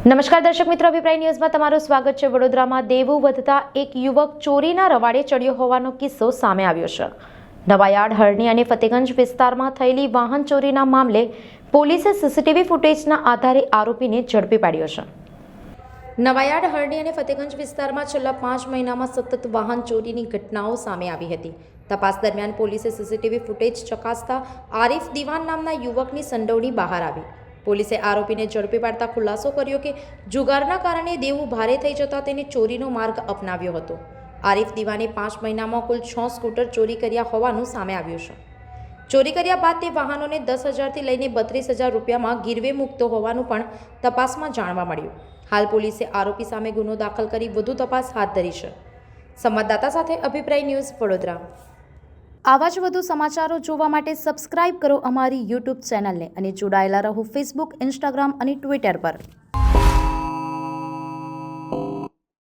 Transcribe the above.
નમસ્કાર દર્શક મિત્રો, અભિપ્રાય ન્યૂઝમાં તમારું સ્વાગત છે। વડોદરામાં દેવું વધતા એક યુવક ચોરીના રવાડે ચડ્યો હોવાનો કિસ્સો સામે આવ્યો છે। નવાયાર્ડ, હરણી અને ફતેગંજ વિસ્તારમાં થયેલી વાહન ચોરીના મામલે પોલીસે સીસીટીવી ફૂટેજના આધારે આરોપીને ઝડપી પાડ્યો છે। નવાયાર્ડ, હરણી અને ફતેગંજ વિસ્તારમાં છેલ્લા 5 મહિનામાં સતત વાહન ચોરીની ઘટનાઓ સામે આવી હતી। તપાસ દરમિયાન પોલીસે સીસીટીવી ફૂટેજ ચકાસતા આરિફ દિવાન નામના યુવકની સંડોવણી બહાર આવી। પોલીસે આરોપીને ઝડપી પાડતા ખુલાસો કર્યો કે જુગારના કારણે દેવું ભારે થઈ જતા તેને ચોરીનો માર્ગ અપનાવ્યો હતો। આરિફ દિવાને 5 મહિનામાં કુલ 6 સ્કૂટર ચોરી કર્યા હોવાનું સામે આવ્યું છે। ચોરી કર્યા બાદ તે વાહનોને 10,000થી લઈને 32,000 રૂપિયામાં ગીરવે મૂકતો હોવાનું પણ તપાસમાં જાણવા મળ્યું। હાલ પોલીસે આરોપી સામે ગુનો દાખલ કરી વધુ તપાસ હાથ ધરી છે। સંવાદદાતા સાથે અભિપ્રાય ન્યૂઝ, વડોદરા। આવા જ વધુ સમાચારો જોવા માટે સબસ્ક્રાઇબ કરો અમારી યુટ્યુબ ચેનલને અને જોડાયેલા રહો ફેસબુક, ઇન્સ્ટાગ્રામ અને ટ્વિટર પર।